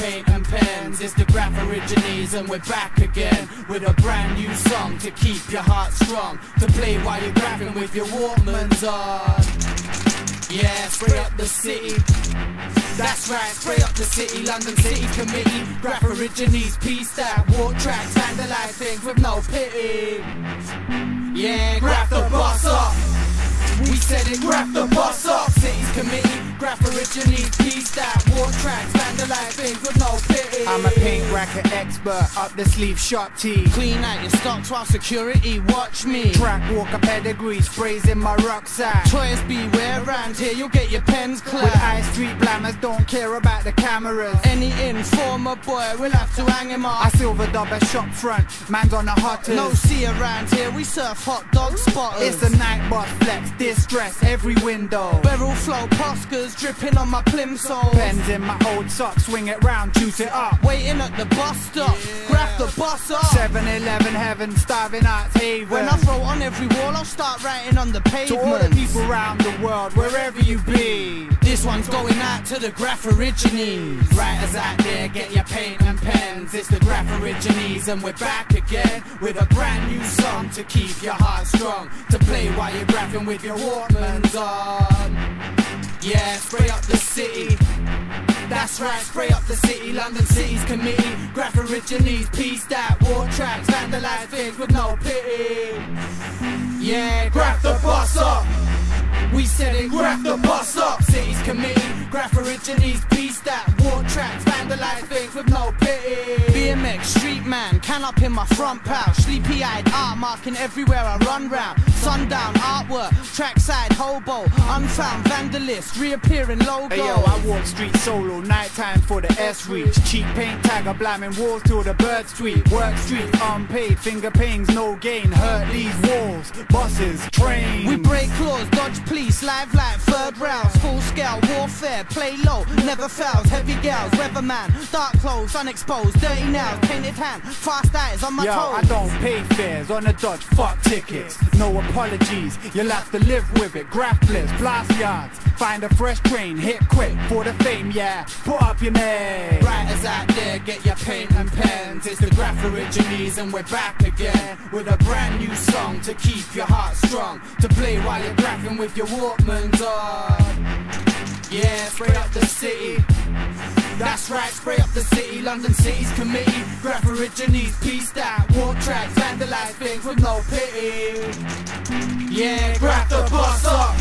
paint and pens. It's the Graph Origines and we're back again with a brand new song to keep your heart strong, to play while you're graphing with your Walkmans on. Yeah, spray up the city. That's right, spray up the city. London City Committee, Graph Origines, peace that walk tracks, vandalize things with no pity. Yeah, graph the boss up. We said it, graph the boss up. Cities Committee, Graph Origines, peace that walk tracks, vandalize things with no pity. I'm a paint racket expert, up the sleeve, sharp tee. Clean out your stocks while security watch me. Track walker pedigree, sprays in my rucksack. Toys beware, around here you'll get your pens clapped. With high street blammers, don't care about the cameras. Any informer boy, we'll have to hang him up. I silver dub a shop front, man's on the hottest. No see around here, we surf hot dog spotters. It's a night bus flex, distress every window. Barrel flow Poscas dripping on my plimsolls. Pens in my old socks, swing it round, juice it up. Waiting at the bus stop, graph the bus up. 7-Eleven heaven, starving arts haven. When I throw on every wall, I'll start writing on the pavement. To all the people around the world, wherever you be, this one's going out to the Graph Origines. Writers out there, get your paint and pens. It's the Graph Origines and we're back again with a brand new song to keep your heart strong, to play while you're graphing with your Walkmans on. Yeah, spray up the city. That's right, spray up the city. London City's Committee, Graph Origines, peace that walk tracks, vandalize things with no pity. Yeah, graph the boss up. We said it, graph the boss up. City's Committee, Graph Origines, peace that walk tracks, vandalize things with no pity. BMX street man, can up in my front pouch. Sleepy eyed art marking everywhere I run round. Sundown artwork, trackside hobo, unfound vandalist, reappearing logo. Hey yo, I walk street solo, nighttime for the S reach. Cheap paint tagger, blaming walls till the birds tweet. Work street, unpaid, finger pains, no gain. Hurt these walls, buses, trains. We break laws, dodge police, live like third rounds. Full scale warfare, play low, never fails. Heavy gals, weatherman, dark clothes, unexposed, dirty nails, painted hand, fast eyes on my yo, toes. I don't pay fares on the Dodge, fuck tickets. No apologies, you'll have to live with it. Graph bliss, blast yards, find a fresh train, hit quick for the fame, yeah. Put up your name. Writers out there, get your paint and pens. It's the Graph Origines and we're back again with a brand new song to keep your heart strong, to play while you're graphing with your Walkmans on. Yeah, spray up the city. That's right, spray up the city. London City's Committee, Graph Origines, peace that walk tracks, vandalize things with no pity. Yeah, graph the boss up.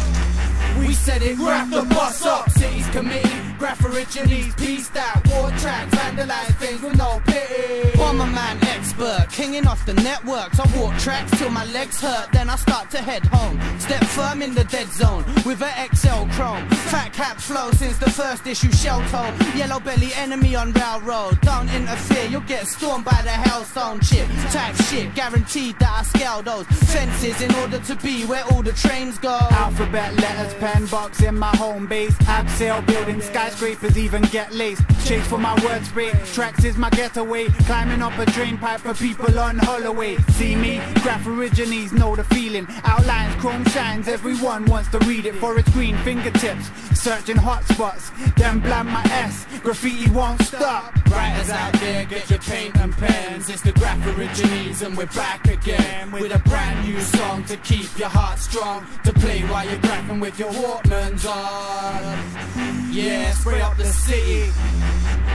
We said it, graph the boss up. City's Committee, Graph Origines, peace that walk tracks, vandalize things with no pity. Bomberman expert, kinging off the networks. I walk tracks till my legs hurt, then I start to head home. Step firm in the dead zone with a XL chrome. Fat cap flow since the first issue shell toe. Yellow belly enemy on railroad. Don't interfere, you'll get stormed by the hellstone chip. Type shit, guaranteed that I scale those fences in order to be where all the trains go. Alphabet letters, pen box in my home base. Abseil building, skyscrapers even get laced. Chase for my word spray, tracks is my getaway. Climbing up a drain pipe for people on Holloway. See me, Graph Origines know the feeling. Outlines, chrome shines, everyone wants to read it for its green fingertips. Searching hotspots, then blam my S. Graffiti won't stop. Writers out there, get your paint and pens. It's the Graph Origines and we're back again with a brand new song to keep your heart strong, to play while you're graphing with your Walkmans on. Yeah, spray up the city.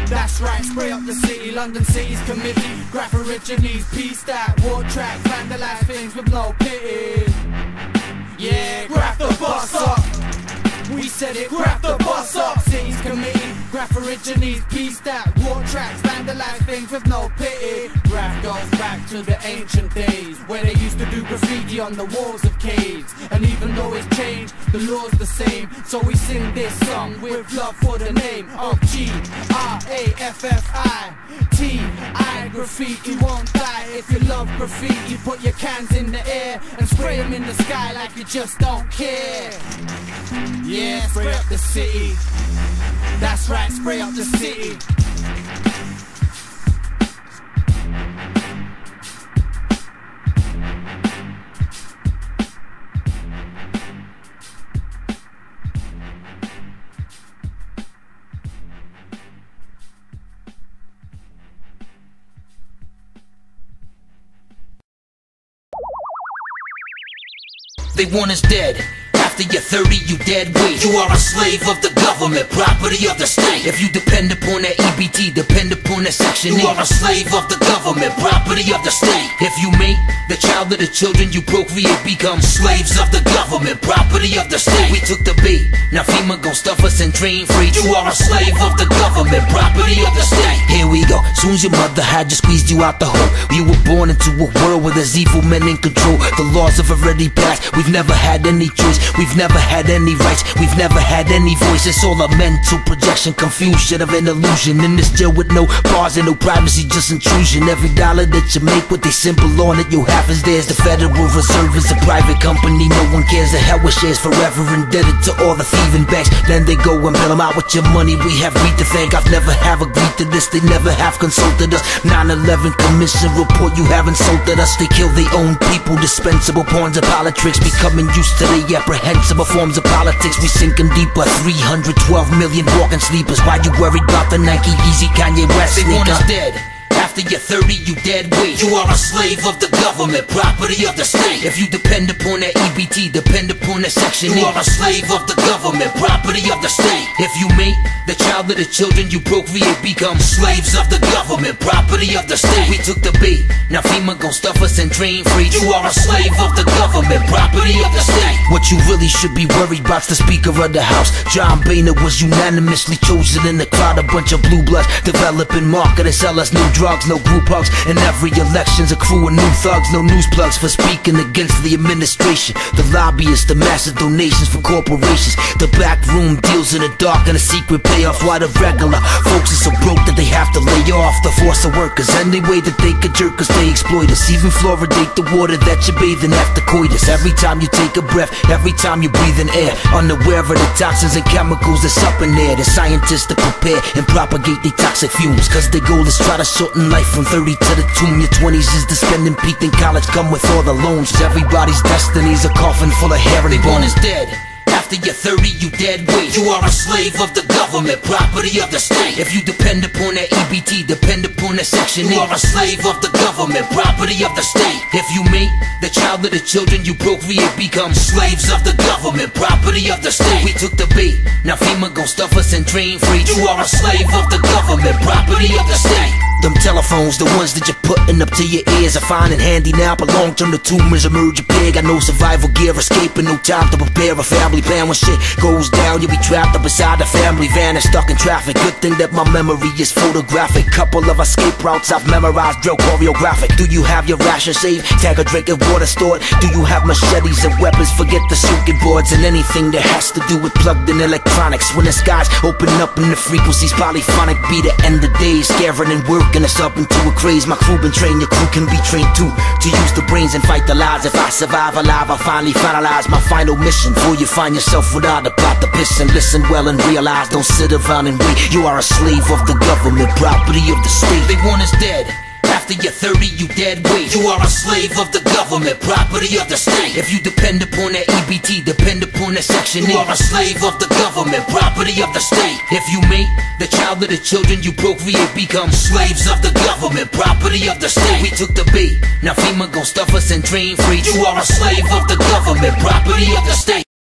That's right, spray up the city. London City's Committee, Graph Origines, peace that walk tracks, vandalize things with no pity. Yeah, graph the boss up. We said it, graph the boss up. City's Committee, Graph Origines, peace that walk tracks, vandalize things with no pity. Graph goes back to the ancient days where they used to do graffiti on the walls of caves. And even though it's changed, the law's the same. So we sing this song with love for the name of Graffi. Graffiti won't die if you love graffiti. Put your cans in the air and spray them in the sky like you just don't care. Yeah, spray up the city. That's right, spray up the city. They want us dead. After you're 30, you dead weight. You are a slave of the government, property of the state. If you depend upon that EBT, depend upon that Section 8. You are a slave of the government, property of the state. If you mate the child of the children you procreate, become slaves of the government, property of the state. We took the bait, now FEMA gon' stuff us and train free. You are a slave of the government, property of the state. Here we go, soon as your mother had just squeezed you out the hole. You were born into a world where there's evil men in control. The laws have already passed, we've never had any choice. We've never had any rights, we've never had any voice. It's all a mental projection, confusion of an illusion. In this jail with no bars and no privacy, just intrusion. Every dollar that you make with a symbol on it, your half is theirs. The Federal Reserve is a private company, no one cares. The hell with shares, forever indebted to all the thieving banks. Then they go and bail them out with your money. We have greed to thank. I've never have agreed to this, they never have consulted us. 9/11 commission report, you have insulted us. They kill their own people, dispensable pawns of politics, becoming used to the apprehensible forms of politics. We sinking deeper, 312 million walking sleepers. Why you worried about the Nike Yeezy Kanye West sneaker? They want us dead. After you're 30, you dead weight. You are a slave of the government, property of the state. If you depend upon that EBT, depend upon that Section 8. You are a slave of the government, property of the state. If you mate the child of the children you procreate, become slaves of the government, property of the state. We took the bait, now FEMA gon' stuff us and train free. You are a slave of the government, property of the state. What you really should be worried about's the Speaker of the House. John Boehner was unanimously chosen in the crowd. A bunch of blue bloods developing market and sell us new drugs. No group hugs, in every election's a crew of new thugs. No news plugs for speaking against the administration. The lobbyists, the massive donations for corporations. The backroom deals in the dark and a secret payoff. Why the regular folks are so broke that they have to lay off. The force of workers, any way that they could jerk us, they exploit us. Even fluoridate the water that you're bathing after coitus. Every time you take a breath, every time you breathe in air, unaware of the toxins and chemicals that's up in there. The scientists to prepare and propagate the toxic fumes, cause their goal is try to shorten life from 30 to the tomb. Your 20s is the spending peak, in college come with all the loans. Everybody's destiny's a coffin full of hair and they want us dead. After you're 30, you dead weight. You are a slave of the government, property of the state. If you depend upon that EBT, depend upon that Section 8. You are a slave of the government, property of the state. If you mate the child of the children you procreate, become slaves of the government, property of the state. We took the bait, now FEMA gon' stuff us and train free. You are a slave of the government, property of the state. Them telephones, the ones that you're putting up to your ears, are fine and handy now, but long-term the tumors emerge appear. Got no survival gear, escaping, no time to prepare a family plan. When shit goes down, you'll be trapped up inside the family van and stuck in traffic. Good thing that my memory is photographic. Couple of escape routes I've memorized, drill choreographic. Do you have your ration saved? Tag a drink and water stored? Do you have machetes and weapons? Forget the circuit boards and anything that has to do with plugged-in electronics. When the skies open up and the frequencies polyphonic, be the end of days, scaring and working us up into a craze. My crew been trained, your crew can be trained too, to use the brains and fight the lies. If I survive alive, I'll finally finalize my final mission. Before you find yourself without a plot to piss, and listen well and realize, don't sit around and wait. You are a slave of the government, property of the state. They want us dead. After you're 30, you dead weight. You are a slave of the government, property of the state. If you depend upon that EBT, depend upon that Section 8. You are a slave of the government, property of the state. If you mate the child of the children you procreate, become slaves of the government, property of the state. We took the bait, now FEMA gon' stuff us and train free. You are a slave of the government, property of the state.